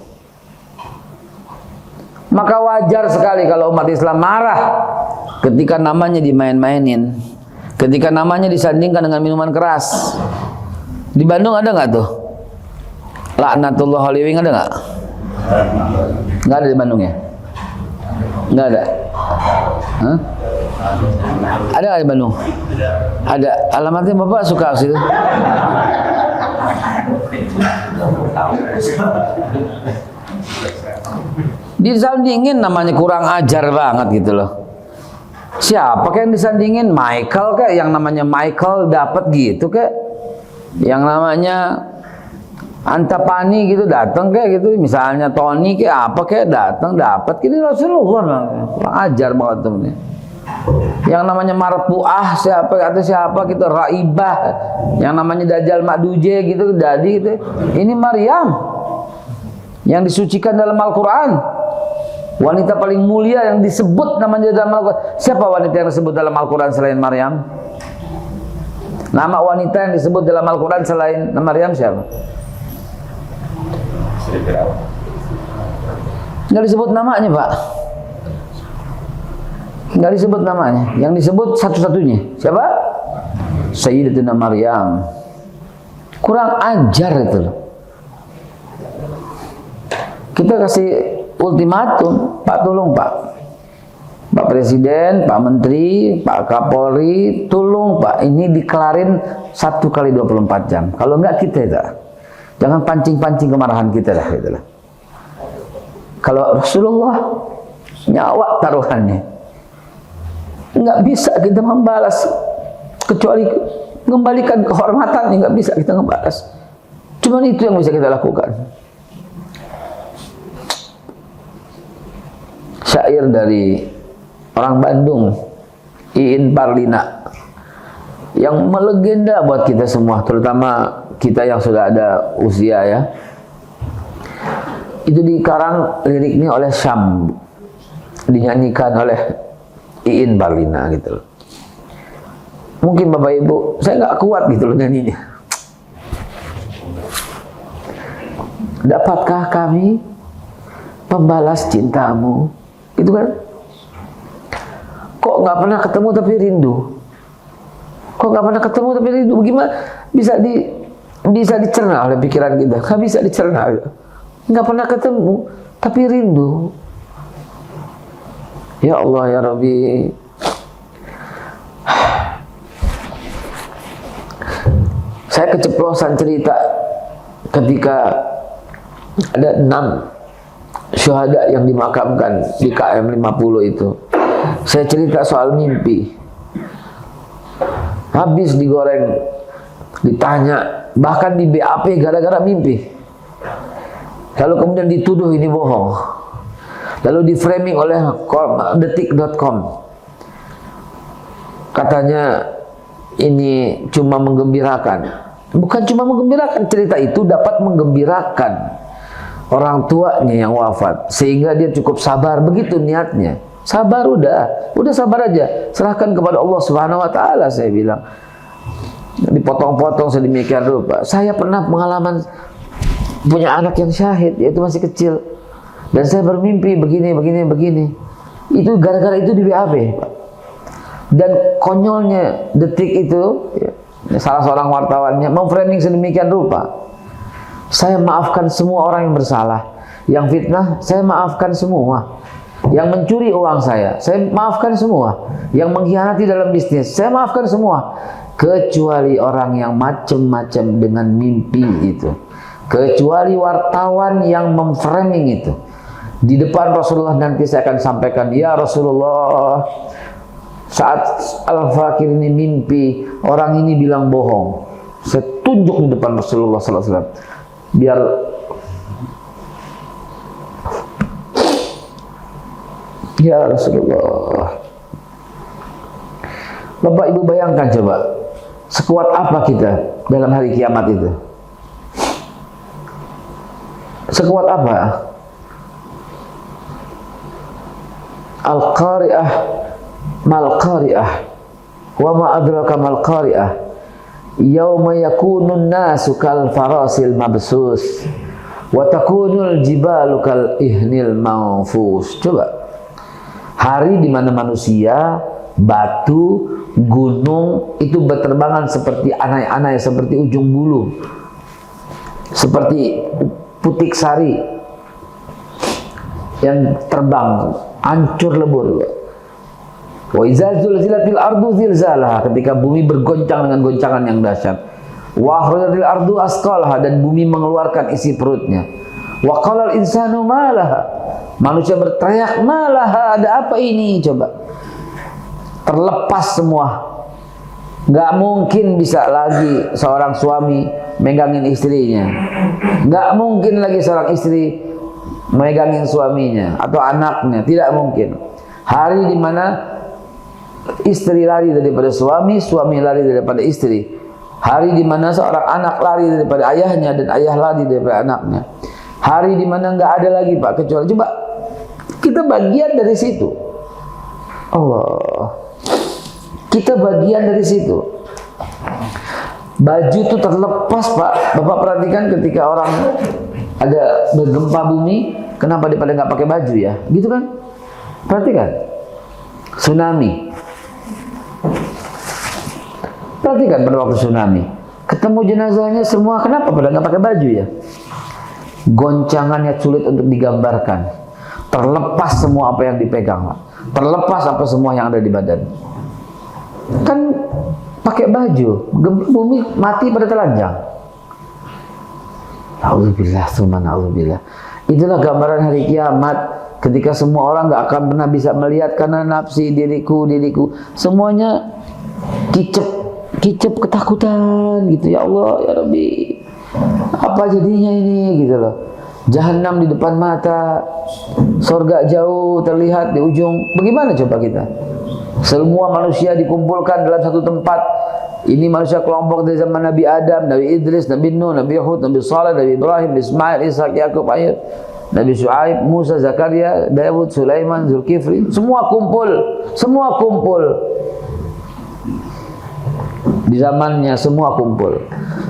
Maka wajar sekali kalau umat Islam marah ketika namanya dimain-mainin, ketika namanya disandingkan dengan minuman keras. Di Bandung ada nggak tuh? Laknatullah Haliwing ada nggak? Nggak ada di Bandung ya? Nggak ada. Hah? Ada nggak di Bandung? Ada. Alamatnya Bapak suka situ. Disandingin namanya kurang ajar banget gitu loh. Siapa kayak yang disandingin? Michael kayak yang namanya Michael dapat gitu kayak, yang namanya Antapani gitu datang kayak gitu, misalnya Tony kayak apa kayak datang dapat gitu. Rasulullah kurang ajar banget temennya. Yang namanya Marpuah siapa atau siapa gitu, Raibah, yang namanya Dajjal Makduje gitu, jadi gitu. Ini Maryam yang disucikan dalam Al-Quran, wanita paling mulia yang disebut namanya dalam Al-Quran. Siapa wanita yang disebut dalam Al-Quran selain Maryam? Nama wanita yang disebut dalam Al-Quran selain Maryam siapa? Nggak disebut namanya, Pak. Nggak disebut namanya. Yang disebut satu-satunya siapa? Sayyidatuna Maryam. Kurang ajar itu loh. Kita kasih ultimatum, Pak, tolong Pak, Pak Presiden, Pak Menteri, Pak Kapolri, tolong Pak, ini dikelarin 1 kali 24 jam. Kalau enggak kita itu, jangan pancing-pancing kemarahan kita lah, gitu lah. Kalau Rasulullah nyawa taruhannya, nggak bisa kita membalas kecuali mengembalikan kehormatan, nggak bisa kita membalas. Cuma itu yang bisa kita lakukan. Syair dari orang Bandung, Iin Parlina, yang melegenda buat kita semua, terutama kita yang sudah ada usia ya. Itu dikarang liriknya oleh Syam, dinyanyikan oleh Iin Parlina gitu loh. Mungkin Bapak Ibu, saya nggak kuat gitu loh nyanyinya. Dapatkah kami membalas cintamu? Itu kan, kok nggak pernah ketemu tapi rindu, kok nggak pernah ketemu tapi rindu. Bagaimana bisa dicerna oleh pikiran kita? Nggak bisa dicerna. Nggak pernah ketemu tapi rindu. Ya Allah ya Rabbi, saya keceplosan cerita ketika ada 6 syuhada yang dimakamkan di KM 50 itu. Saya cerita soal mimpi. Habis digoreng, ditanya, bahkan di BAP gara-gara mimpi. Lalu kemudian dituduh ini bohong. Lalu di framing oleh detik.com. Katanya ini cuma menggembirakan. Bukan cuma menggembirakan, cerita itu dapat menggembirakan orang tuanya yang wafat, sehingga dia cukup sabar. Begitu niatnya. Sabar, udah sabar aja, serahkan kepada Allah Subhanahu wa taala. Saya bilang, dipotong-potong sedemikian rupa. Saya pernah pengalaman punya anak yang syahid, yaitu masih kecil, dan saya bermimpi begini. Itu gara-gara itu di BAP. Dan konyolnya detik itu, salah seorang wartawannya memframing sedemikian rupa. Saya maafkan semua orang yang bersalah. Yang fitnah, saya maafkan semua. Yang mencuri uang saya maafkan semua. Yang mengkhianati dalam bisnis, saya maafkan semua. Kecuali orang yang macam-macam dengan mimpi itu. Kecuali wartawan yang memframing itu. Di depan Rasulullah nanti saya akan sampaikan, ya Rasulullah, saat Al-Fakir ini mimpi, orang ini bilang bohong. Saya tunjuk di depan Rasulullah SAW. Biar ya Rasulullah. Bapak Ibu bayangkan coba, sekuat apa kita dalam hari kiamat itu? Sekuat apa? Al-Qari'ah mal-Qari'ah wa ma adraka mal-Qari'ah yauma yakunun nasu kal farasil mabsus wa takunul jibalu kal ihnil manfus. Coba, hari di mana manusia, batu, gunung itu berterbangan seperti anai-anai, seperti ujung bulu, seperti putik sari yang terbang, hancur lebur. Wa iza zulzilatil ardu zilzalaha, ketika bumi bergoncang dengan goncangan yang dahsyat. Wa akhrajatil ardu asqalaha, dan bumi mengeluarkan isi perutnya. Wa qalal insanu malaha, manusia berteriak, malaha, ada apa ini? Coba, terlepas semua. Nggak mungkin bisa lagi seorang suami megangin istrinya, nggak mungkin lagi seorang istri megangin suaminya atau anaknya, tidak mungkin. Hari di mana istri lari daripada suami, suami lari daripada istri. Hari di mana seorang anak lari daripada ayahnya dan ayah lari daripada anaknya. Hari di mana nggak ada lagi Pak kecuali, coba, kita bagian dari situ. Allah, kita bagian dari situ. Baju itu terlepas Pak. Bapak perhatikan ketika orang ada bergempa bumi, kenapa dia pada nggak pakai baju ya? Gitu kan? Perhatikan. Tsunami. Perhatikan pada waktu tsunami. Ketemu jenazahnya semua, kenapa pada nggak pakai baju ya? Goncangannya sulit untuk digambarkan. Terlepas semua apa yang dipegang, Pak. Terlepas apa semua yang ada di badan. Kan pakai baju, bumi mati pada telanjang. Alhamdulillah, subhanallah. Itulah gambaran hari kiamat, ketika semua orang nggak akan pernah bisa melihat karena nafsi, diriku. Semuanya kicep ketakutan gitu. Ya Allah, ya Rabbi, apa jadinya ini gitu loh. Jahanam di depan mata, surga jauh terlihat di ujung. Bagaimana coba kita? Semua manusia dikumpulkan dalam satu tempat. Ini manusia kelompok dari zaman Nabi Adam, Nabi Idris, Nabi Nuh, Nabi Hud, Nabi Saleh, Nabi Ibrahim, Ismail, Ishak, Yakub, Ayub, Nabi Shu'aib, Musa, Zakaria, Dawud, Sulaiman, Zulkifli. Semua kumpul. Di zamannya semua kumpul,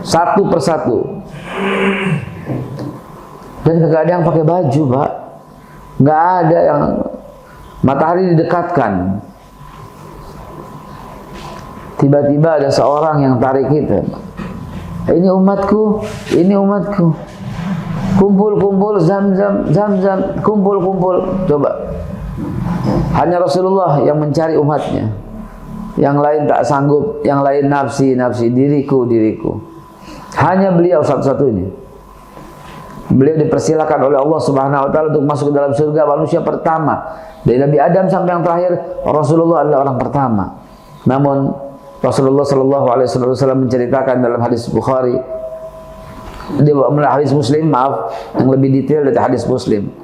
satu persatu. Dan nggak ada yang pakai baju, Pak. Nggak ada yang, matahari didekatkan. Tiba-tiba ada seorang yang tarik kita. Ini umatku. Kumpul, zam-zam, kumpul. Coba. Hanya Rasulullah yang mencari umatnya. Yang lain tak sanggup, yang lain nafsi, diriku. Hanya beliau satu-satunya. Beliau dipersilakan oleh Allah Subhanahu wa taala untuk masuk ke dalam surga, manusia pertama. Dari Nabi Adam sampai yang terakhir, Rasulullah adalah orang pertama. Namun Rasulullah sallallahu alaihi wasallam menceritakan dalam hadis Bukhari, hadis Muslim, yang lebih detail dari hadis Muslim.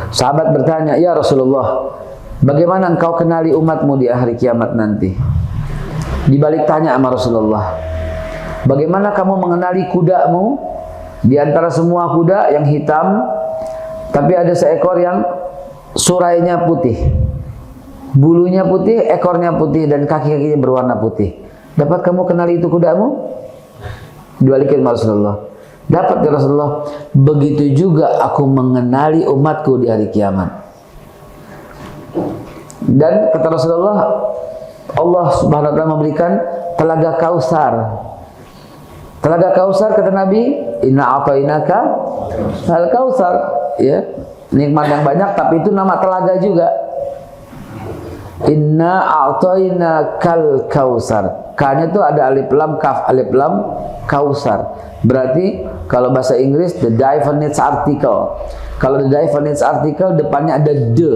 Sahabat bertanya, "Ya Rasulullah, bagaimana engkau kenali umatmu di hari kiamat nanti?" Dibalik tanya sama Rasulullah, "Bagaimana kamu mengenali kudamu? Di antara semua kuda yang hitam, tapi ada seekor yang surainya putih, bulunya putih, ekornya putih, dan kaki-kakinya berwarna putih. Dapat kamu kenali itu kudamu?" Dibalikin Rasulullah, "Dapat ya Rasulullah. Begitu juga aku mengenali umatku di hari kiamat." Dan kata Rasulullah, Allah Subhanahu wa taala memberikan telaga Kausar. Telaga Kausar, kata Nabi, "Inna a'tainaka Al-Kautsar, ya. Nikmat yang banyak, tapi itu nama telaga juga. Inna a'tayna kal kausar. K-nya itu ada alif lam kaf, alif lam kausar. Berarti kalau bahasa Inggris the definite article. Kalau the definite article depannya ada the.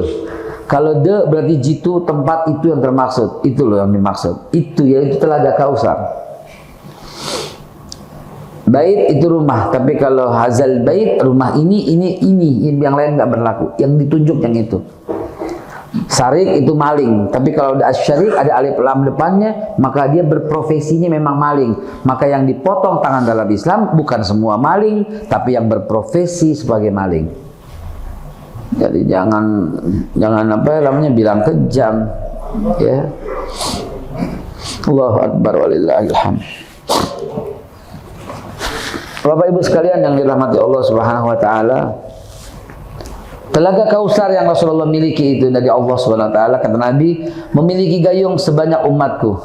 Kalau the berarti jitu, tempat itu yang termaksud. Itu loh yang dimaksud. Itu yaitu telaga Kausar. Bait itu rumah, tapi kalau hazal bait rumah ini yang lain nggak berlaku. Yang ditunjuk yang itu. Syarik itu maling, tapi kalau ada syarik ada alif lam depannya, maka dia berprofesinya memang maling. Maka yang dipotong tangan dalam Islam bukan semua maling, tapi yang berprofesi sebagai maling. Jadi jangan apa namanya bilang kejam, ya. Allahu Akbar walillahil hamd. Bapak Ibu sekalian yang dirahmati Allah Subhanahu wa taala, telaga Kausar yang Rasulullah miliki itu dari Allah Subhanahu wa taala, kata Nabi, memiliki gayung sebanyak umatku.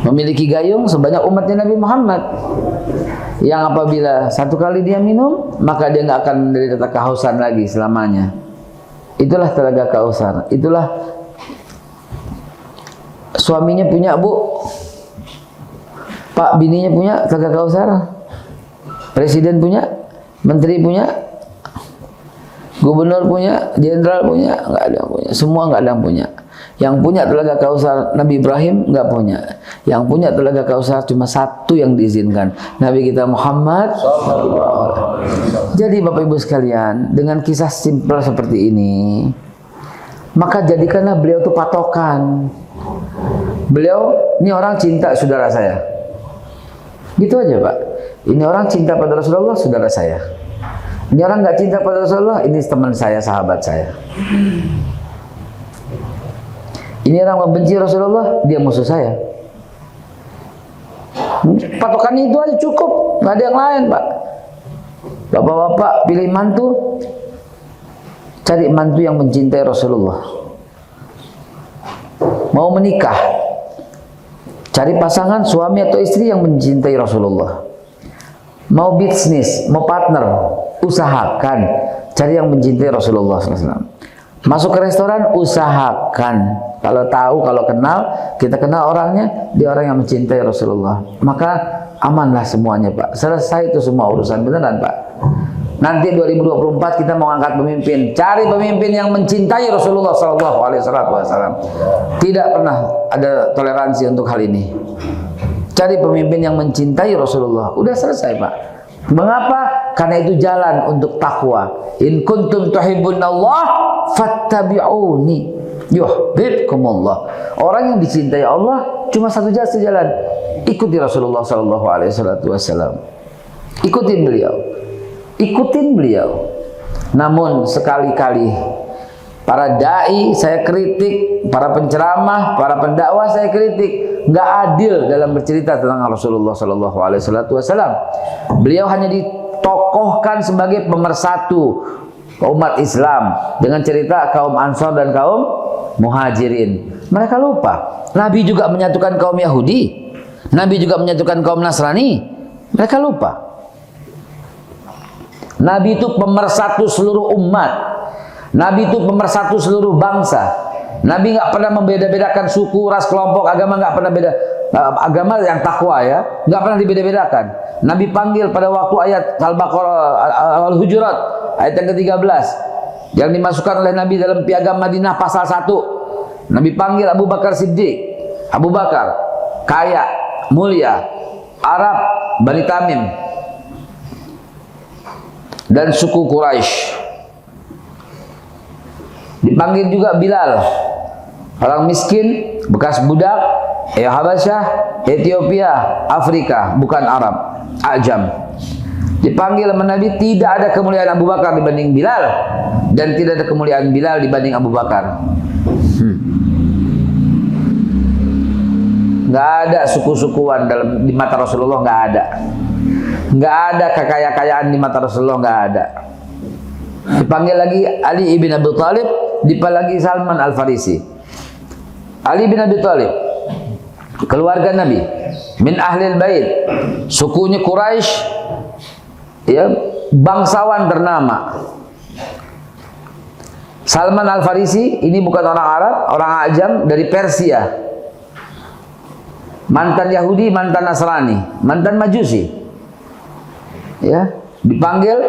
Memiliki gayung sebanyak umatnya Nabi Muhammad. Yang apabila satu kali dia minum, maka dia nggak akan menderita kehausan lagi selamanya. Itulah telaga Kausar. Itulah suaminya punya, Bu. Pak bininya punya telaga Kausar. Presiden punya, menteri punya, gubernur punya, jenderal punya, nggak ada yang punya. Semua nggak ada yang punya. Yang punya telaga Kausar Nabi Ibrahim nggak punya. Yang punya telaga Kausar cuma satu yang diizinkan, Nabi kita Muhammad. Jadi Bapak Ibu sekalian, dengan kisah simpel seperti ini, maka jadikanlah beliau itu patokan. Beliau, ini orang cinta saudara saya. Gitu aja Pak. Ini orang cinta pada Rasulullah, saudara saya. Ini orang nggak cinta pada Rasulullah, ini teman saya, sahabat saya. Ini orang membenci Rasulullah, dia musuh saya. Patokannya itu aja cukup, nggak ada yang lain Pak. Bapak-bapak pilih mantu, cari mantu yang mencintai Rasulullah. Mau menikah, cari pasangan suami atau istri yang mencintai Rasulullah. Mau bisnis, mau partner, usahakan cari yang mencintai Rasulullah SAW. Masuk ke restoran, usahakan. Kalau tahu, kalau kenal, kita kenal orangnya, dia orang yang mencintai Rasulullah. Maka amanlah semuanya Pak. Selesai itu semua urusan, beneran Pak. Nanti 2024 kita mau angkat pemimpin. Cari pemimpin yang mencintai Rasulullah SAW. Tidak pernah ada toleransi untuk hal ini. Cari pemimpin yang mencintai Rasulullah. Udah selesai Pak. Mengapa? Karena itu jalan untuk takwa. In kuntum tuhibbunallah fattabi'uni yuhibbukumullah. Orang yang dicintai Allah cuma satu jalan. Ikuti Rasulullah SAW. Ikutin beliau. Namun sekali-kali para dai saya kritik, para penceramah, para pendakwah saya kritik, nggak adil dalam bercerita tentang Rasulullah SAW. Beliau hanya ditokohkan sebagai pemersatu umat Islam dengan cerita kaum Ansor dan kaum Muhajirin. Mereka lupa, Nabi juga menyatukan kaum Yahudi, Nabi juga menyatukan kaum Nasrani. Mereka lupa, Nabi itu pemersatu seluruh umat. Nabi itu pemersatu seluruh bangsa. Nabi nggak pernah membeda-bedakan suku, ras, kelompok, agama, nggak pernah beda. Agama yang takwa ya, nggak pernah dibeda-bedakan. Nabi panggil pada waktu ayat Al-Baqarah, Al-Hujurat ayat yang ke-13 yang dimasukkan oleh Nabi dalam piagam Madinah pasal 1. Nabi panggil Abu Bakar Siddiq. Abu Bakar kaya, mulia, Arab, Bani Tamim dan suku Quraisy. Dipanggil juga Bilal, orang miskin, bekas budak, Habasyah, Ethiopia, Afrika, bukan Arab, Ajam. Dipanggil sama Nabi, tidak ada kemuliaan Abu Bakar dibanding Bilal, dan tidak ada kemuliaan Bilal dibanding Abu Bakar. Nggak ada suku-sukuan di mata Rasulullah, nggak ada. Nggak ada kekayaan di mata Rasulullah, nggak ada. Dipanggil lagi Ali ibn Abi Thalib, dipanggil lagi Salman Al-Farisi. Ali bin Abi Thalib, keluarga Nabi, min ahlil bait, sukunya Quraisy, ya, bangsawan ternama. Salman Al-Farisi ini bukan orang Arab, orang Ajam, dari Persia. Mantan Yahudi, mantan Nasrani, mantan Majusi. Ya, dipanggil,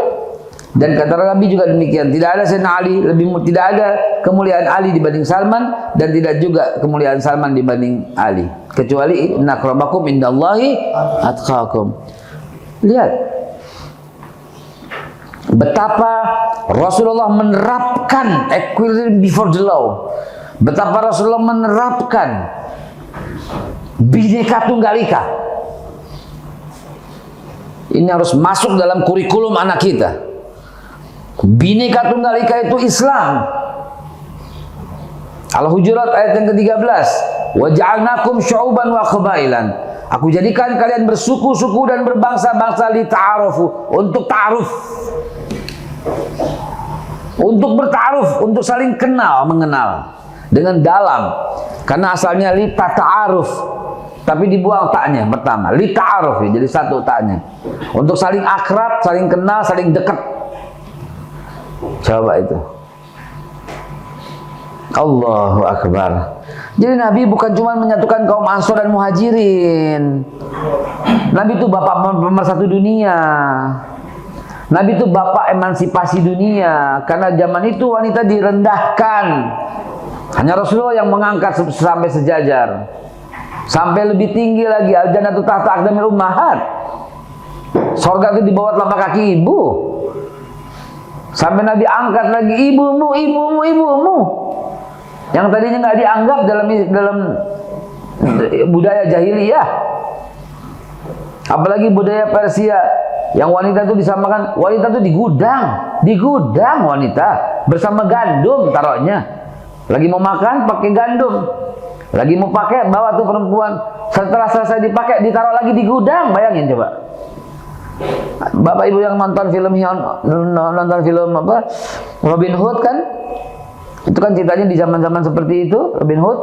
dan kata Nabi juga demikian. Tidak ada Sayyidina Ali tidak ada kemuliaan Ali dibanding Salman, dan tidak juga kemuliaan Salman dibanding Ali. Kecuali inna akramakum indallahi atqakum. Lihat betapa Rasulullah menerapkan equality before the law. Betapa Rasulullah menerapkan Bhinneka Tunggal Ika. Ini harus masuk dalam kurikulum anak kita. Bhinneka Tunggal Ika itu Islam. Al-Hujurat ayat yang ke-13. Wa ja'alnakum syu'uban wa qabailan. Aku jadikan kalian bersuku-suku dan berbangsa-bangsa li ta'arufu, untuk ta'aruf. Untuk bertaaruf, untuk saling kenal, mengenal dengan dalam. Karena asalnya li ta'aruf, tapi dibuang taknya pertama. Li ta'aruf, jadi satu taknya. Untuk saling akrab, saling kenal, saling dekat. Coba itu. Allahu Akbar. Jadi Nabi bukan cuma menyatukan kaum Ansor dan Muhajirin. Nabi itu bapak pemersatu dunia. Nabi itu bapak emansipasi dunia. Karena zaman itu wanita direndahkan. Hanya Rasulullah yang mengangkat sampai sejajar, sampai lebih tinggi lagi. Al-jannatu tahta aqdamil ummahat. Surga itu di bawah telapak kaki ibu. Sampai Nabi angkat lagi ibumu, ibumu, ibumu. Yang tadinya nggak dianggap dalam budaya jahiliyah. Apalagi budaya Persia, yang wanita itu disamakan, wanita itu di gudang wanita bersama gandum taruhnya. Lagi mau makan pakai gandum, lagi mau pakai bawa tuh perempuan. Setelah selesai dipakai ditaruh lagi di gudang. Bayangin coba. Bapak Ibu yang nonton film apa, Robin Hood kan? Itu kan ceritanya di zaman-zaman seperti itu, Robin Hood.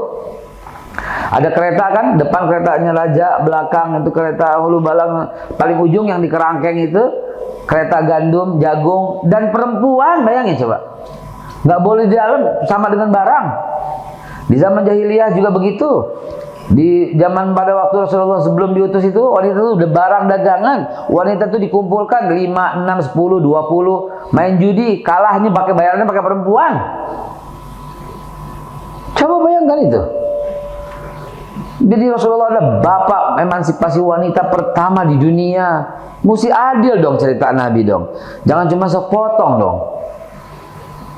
Ada kereta kan, depan keretanya raja, belakang itu kereta hulu balang, paling ujung yang di kerangkeng itu kereta gandum, jagung, dan perempuan. Bayangin coba, nggak boleh di dalam sama dengan barang. Di zaman jahiliyah juga begitu. Di zaman pada waktu Rasulullah sebelum diutus itu, wanita itu udah barang dagangan. Wanita itu dikumpulkan 5, 6, 10, 20, main judi, kalahnya pakai bayarannya pakai perempuan. Coba bayangkan itu. Jadi Rasulullah adalah bapak emansipasi wanita pertama di dunia. Mesti adil dong cerita Nabi dong. Jangan cuma sepotong dong.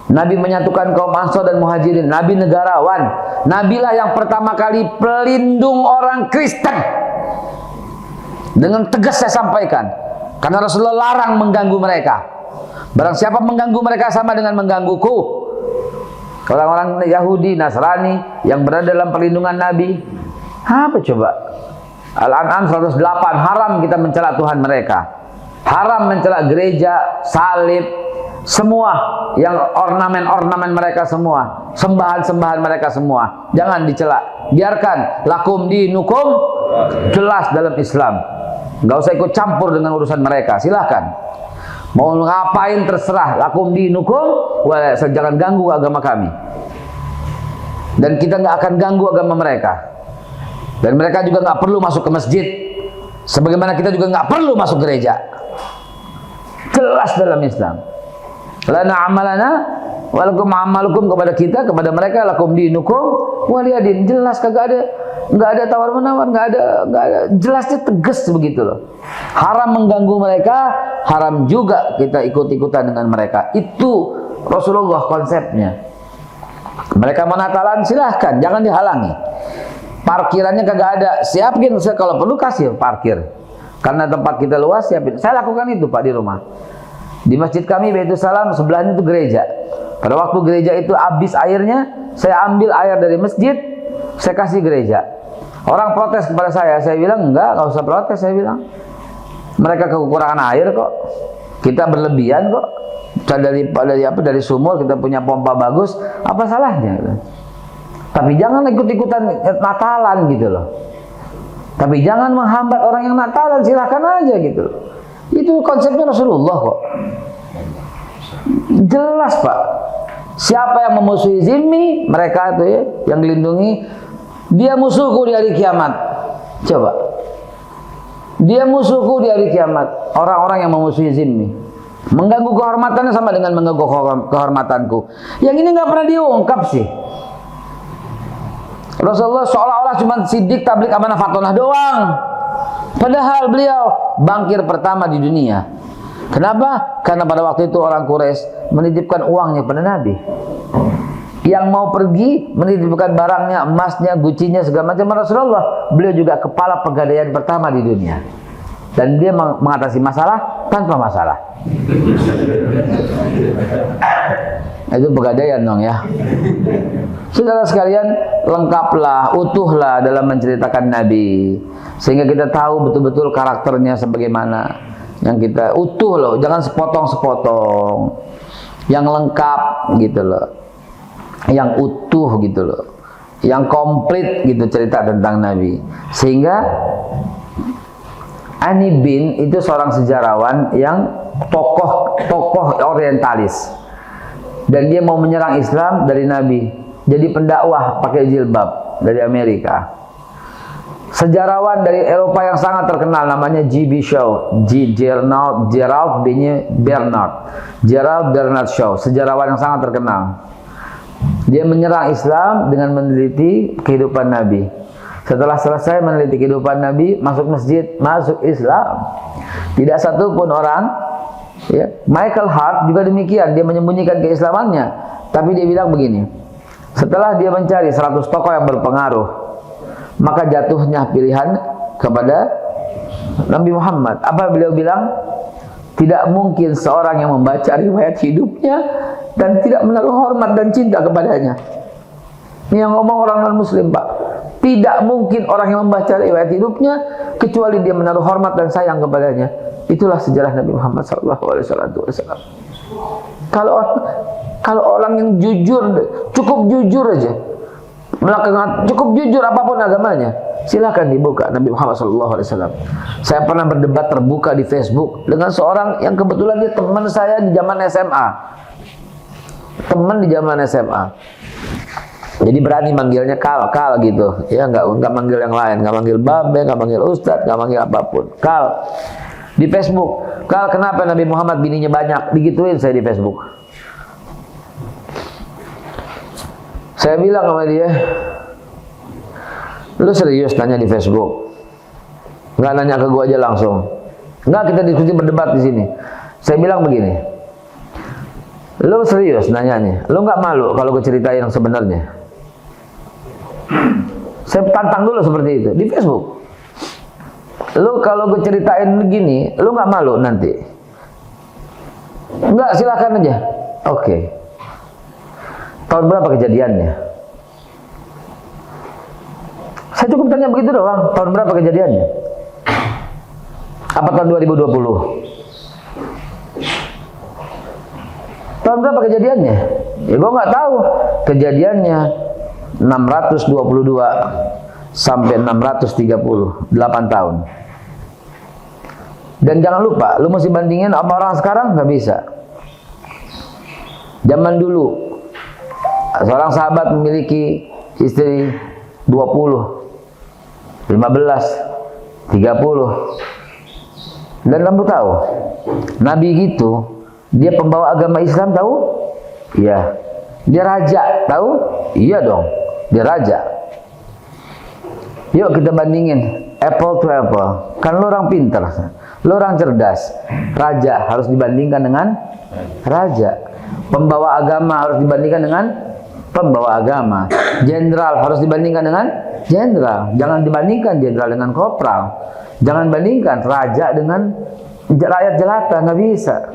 Nabi menyatukan kaum Ansor dan Muhajirin. Nabi negarawan. Nabilah yang pertama kali pelindung orang Kristen. Dengan tegas saya sampaikan. Karena Rasulullah larang mengganggu mereka. Barang siapa mengganggu mereka sama dengan menggangguku. Orang-orang Yahudi, Nasrani yang berada dalam perlindungan Nabi. Apa coba? Al-An'am 108. Haram kita mencela Tuhan mereka. Haram mencela gereja, salib, semua yang ornamen-ornamen mereka semua, sembahan-sembahan mereka semua. Jangan dicela. Biarkan lakum dinukum, jelas dalam Islam. Nggak usah ikut campur dengan urusan mereka. Silahkan. Mau ngapain terserah. Lakum dinukum, jangan ganggu agama kami. Dan kita nggak akan ganggu agama mereka. Dan mereka juga nggak perlu masuk ke masjid. Sebagaimana kita juga nggak perlu masuk gereja. Jelas dalam Islam. Lana amalana walakum amalukum, kepada kita, kepada mereka lakum dinukum waliyadin. Jelas, kagak ada, nggak ada tawar menawar, nggak ada, jelasnya tegas begitu loh. Haram mengganggu mereka, haram juga kita ikut-ikutan dengan mereka. Itu Rasulullah konsepnya. Mereka mau Natalan silahkan, jangan dihalangi. Parkirannya kagak ada, siapin, kalau perlu kasih parkir. Karena tempat kita luas, siapin. Saya lakukan itu Pak di rumah. Di masjid kami Baitul Salam sebelahnya itu gereja. Pada waktu gereja itu habis airnya, saya ambil air dari masjid, saya kasih gereja. Orang protes kepada saya bilang enggak usah protes, saya bilang. Mereka kekurangan air kok. Kita berlebihan kok. Dari sumur kita punya pompa bagus, apa salahnya? Tapi jangan ikut-ikutan Natalan gitu loh. Tapi jangan menghambat orang yang Natalan, silahkan aja gitu loh. Itu konsepnya Rasulullah kok. Jelas Pak. Siapa yang memusuhi zimmi, mereka itu ya, yang dilindungi, dia musuhku di hari kiamat. Coba. Dia musuhku di hari kiamat. Orang-orang yang memusuhi zimmi, mengganggu kehormatannya sama dengan mengganggu kehormatanku. Yang ini nggak pernah diungkap sih. Rasulullah seolah-olah cuma sidik, tablik, amanah, fatonah doang. Padahal beliau bangkir pertama di dunia. Kenapa? Karena pada waktu itu orang Quraisy menitipkan uangnya pada Nabi. Yang mau pergi menitipkan barangnya, emasnya, gucinya, segala macam Rasulullah. Beliau juga kepala pegadaian pertama di dunia. Dan dia mengatasi masalah tanpa masalah. Itu pegadaian dong ya. Saudara sekalian, lengkaplah, utuhlah dalam menceritakan Nabi, sehingga kita tahu betul-betul karakternya sebagaimana. Yang kita utuh loh, jangan sepotong-sepotong. Yang lengkap gitu loh, yang utuh gitu loh, yang komplit gitu cerita tentang Nabi. Sehingga Ani bin itu seorang sejarawan yang tokoh orientalis, dan dia mau menyerang Islam dari Nabi. Jadi pendakwah pakai jilbab dari Amerika. Sejarawan dari Eropa yang sangat terkenal namanya G.B. Shaw, Gerald Bernard Shaw, sejarawan yang sangat terkenal. Dia menyerang Islam dengan meneliti kehidupan Nabi. Setelah selesai meneliti kehidupan Nabi, masuk masjid, masuk Islam. Tidak satu pun orang, ya. Michael Hart juga demikian, dia menyembunyikan keislamannya. Tapi dia bilang begini, setelah dia mencari 100 tokoh yang berpengaruh, maka jatuhnya pilihan kepada Nabi Muhammad. Apa beliau bilang? Tidak mungkin seorang yang membaca riwayat hidupnya dan tidak menaruh hormat dan cinta kepadanya. Ini yang ngomong orang non-muslim Pak. Tidak mungkin orang yang membaca riwayat hidupnya kecuali dia menaruh hormat dan sayang kepadanya. Itulah sejarah Nabi Muhammad SAW. Kalau orang yang jujur, cukup jujur aja, cukup jujur apapun agamanya, silakan dibuka Nabi Muhammad SAW. Saya pernah berdebat terbuka di Facebook dengan seorang yang kebetulan dia teman saya di zaman SMA. Jadi berani manggilnya Kal gitu, ya nggak manggil yang lain, nggak manggil Babe, nggak manggil Ustadz, nggak manggil apapun. Kal di Facebook, Kal kenapa Nabi Muhammad bininya banyak? Digituin saya di Facebook. Saya bilang sama dia, lu serius nanya di Facebook? Nggak nanya ke gua aja langsung? Nggak, kita diskusi berdebat di sini. Saya bilang begini, lu serius nanyanya? Lu nggak malu kalau gue ceritain yang sebenarnya? Saya tantang dulu seperti itu di Facebook. Lu kalau gue ceritain begini, lu nggak malu nanti? Enggak, silakan aja. Oke. Tahun berapa kejadiannya? Saya cukup tanya begitu doang. Tahun berapa kejadiannya? Apa tahun 2020? Tahun berapa kejadiannya? Ya gue nggak tahu. Kejadiannya 622 sampai 630, 8 tahun. Dan jangan lupa, lu mesti bandingin sama orang sekarang, nggak bisa. Zaman dulu, seorang sahabat memiliki istri 20, 15, 30. Dan kamu tahu, Nabi gitu, dia pembawa agama Islam, tahu? Iya. Dia raja, tahu? Iya dong, dia raja. Yuk kita bandingin apple to apple. Kan lo orang pintar, lo orang cerdas. Raja harus dibandingkan dengan raja. Pembawa agama harus dibandingkan dengan pembawa agama. Jenderal harus dibandingkan dengan jenderal. Jangan dibandingkan jenderal dengan kopral. Jangan bandingkan raja dengan rakyat jelata, nggak bisa.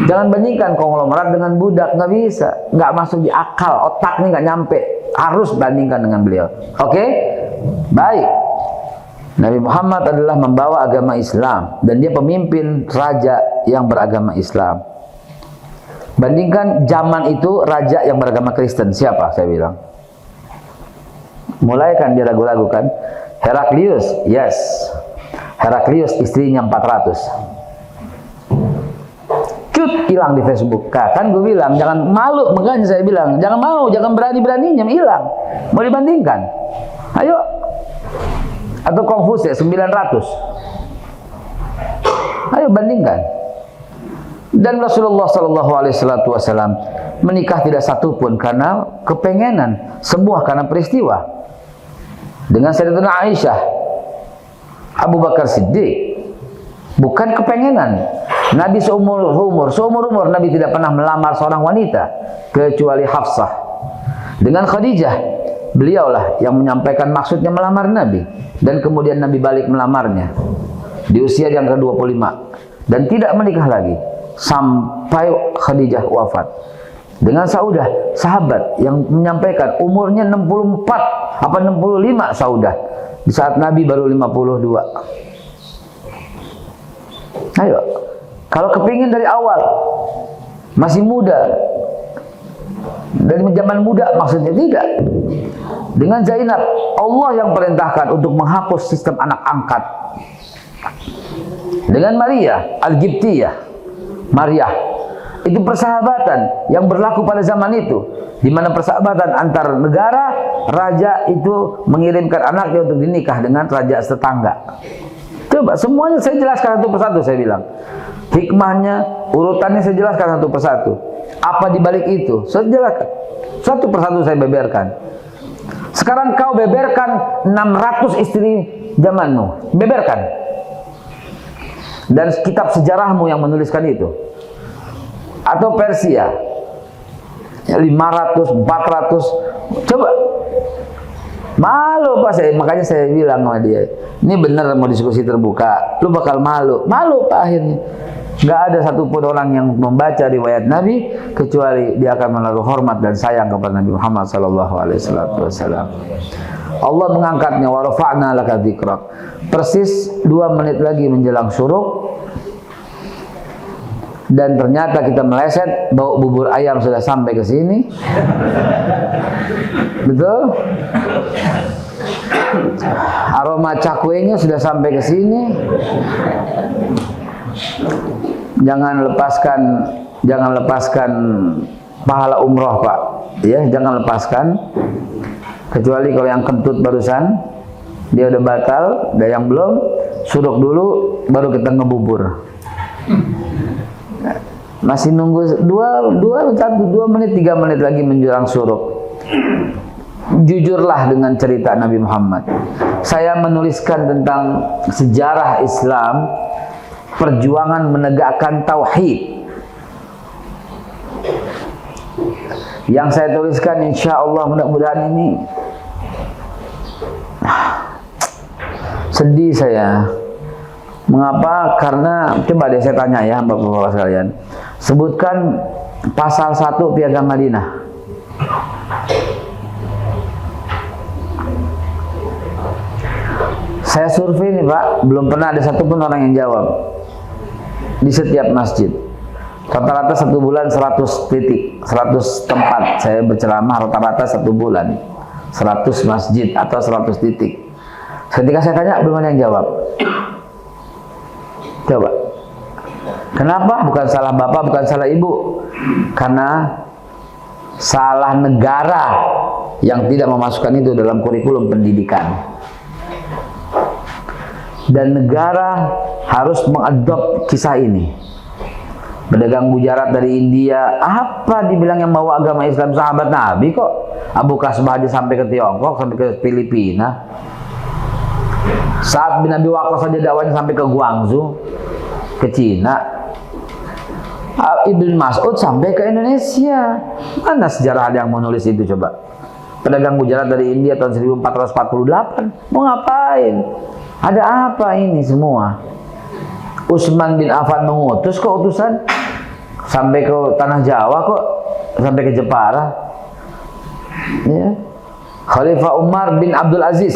Jangan bandingkan konglomerat dengan budak, nggak bisa, nggak masuk di akal, otak nih nggak nyampe. Harus bandingkan dengan beliau. Oke? Baik. Nabi Muhammad adalah membawa agama Islam dan dia pemimpin raja yang beragama Islam. Bandingkan zaman itu raja yang beragama Kristen, siapa saya bilang? Mulai kan dia ragu-ragu kan? Heraklius, yes. Heraklius istrinya 400. Cut, hilang di Facebook. Kan gue bilang jangan malu, makanya saya bilang jangan mau, jangan berani-beraninya hilang. Mau dibandingkan? Ayo. Atau Confucius 900. Ayo bandingkan. Dan Rasulullah Shallallahu Alaihi Wasallam menikah tidak satu pun karena kepengenan, semua karena peristiwa. Dengan Sayyidatuna Aisyah, Abu Bakar Siddiq, bukan kepengenan. Nabi seumur umur Nabi tidak pernah melamar seorang wanita kecuali Hafsah. Dengan Khadijah, beliaulah yang menyampaikan maksudnya melamar Nabi, dan kemudian Nabi balik melamarnya di usia yang ke-25 dan tidak menikah lagi sampai Khadijah wafat. Dengan Saudah, sahabat yang menyampaikan umurnya 64 apa 65 Saudah di saat Nabi baru 52. Ayo, kalau kepingin dari awal masih muda, dari zaman muda maksudnya tidak. Dengan Zainab, Allah yang perintahkan untuk menghapus sistem anak angkat. Dengan Maria Al-Qibtiyah, Maria, itu persahabatan yang berlaku pada zaman itu, di mana persahabatan antar negara, raja itu mengirimkan anaknya untuk dinikah dengan raja tetangga. Coba semuanya saya jelaskan satu persatu, saya bilang hikmahnya, urutannya saya jelaskan satu persatu. Apa dibalik itu saya jelaskan satu persatu, saya beberkan. Sekarang kau beberkan 600 istri zamanmu, beberkan, dan kitab sejarahmu yang menuliskan itu. Atau Persia 500, 400, coba. Malu Pak saya, makanya saya bilang sama dia, ini benar mau diskusi terbuka, lu bakal malu Pak akhirnya. Nggak ada satupun orang yang membaca riwayat Nabi kecuali dia akan menaruh hormat dan sayang kepada Nabi Muhammad SAW. Allah mengangkatnya, wa rafa'na laka dzikrak. Persis 2 menit lagi menjelang syuruk, dan ternyata kita meleset, bau bubur ayam sudah sampai ke sini. Betul? Aroma cakwenya sudah sampai ke sini. Jangan lepaskan pahala umroh, Pak. Ya, jangan lepaskan. Kecuali kalau yang kentut barusan dia udah batal, dan yang belum suruk dulu baru kita ngebubur. Masih nunggu 2 menit 3 menit lagi menjelang suruk. Jujurlah dengan cerita Nabi Muhammad. Saya menuliskan tentang sejarah Islam, perjuangan menegakkan tauhid. Yang saya tuliskan, insya Allah mudah-mudahan ini sedih saya. Mengapa? Karena coba deh saya tanya ya Bapak-bapak sekalian, sebutkan pasal 1 Piagam Madinah. Saya survei nih Pak, belum pernah ada satupun orang yang jawab. Di setiap masjid rata-rata 1 bulan 100 titik, 100 tempat saya berceramah, rata-rata 1 bulan 100 masjid atau 100 titik. Ketika saya tanya belum ada yang jawab. Coba, kenapa? Bukan salah bapak, bukan salah ibu, karena salah negara yang tidak memasukkan itu dalam kurikulum pendidikan. Dan negara harus mengadop kisah ini. Pedagang Gujarat dari India, apa dibilang yang bawa agama Islam sahabat Nabi kok? Abu Kasbah sampai ke Tiongkok, sampai ke Filipina. Saat bin Abi Waqqas saja dakwanya sampai ke Guangzhou, ke Cina. Ibn Mas'ud sampai ke Indonesia. Mana sejarah ada yang mau nulis itu coba? Pedagang Gujarat dari India tahun 1448, mau ngapain? Ada apa ini semua? Utsman bin Affan mengutus kok utusan sampai ke tanah Jawa kok, sampai ke Jepara. Ya. Khalifah Umar bin Abdul Aziz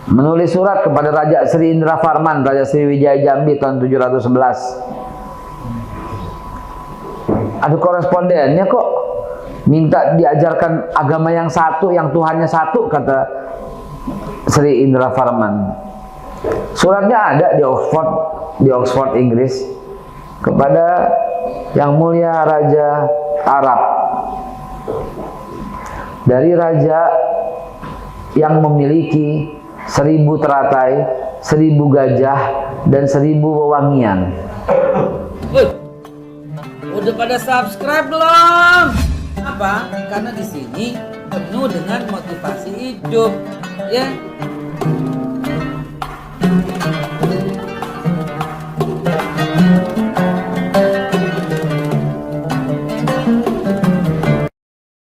menulis surat kepada Raja Sri Indra Farman, Raja Sri Wijaya Jambi tahun 711. Ada korespondennya kok, minta diajarkan agama yang satu, yang Tuhannya satu, kata Sri Indra Farman. Suratnya ada di Oxford, Inggris, kepada yang mulia Raja Arab, dari raja yang memiliki 1000 teratai, 1000 gajah, dan 1000 wewangian. Udah pada subscribe belum? Apa? Karena di sini penuh dengan motivasi hidup, ya.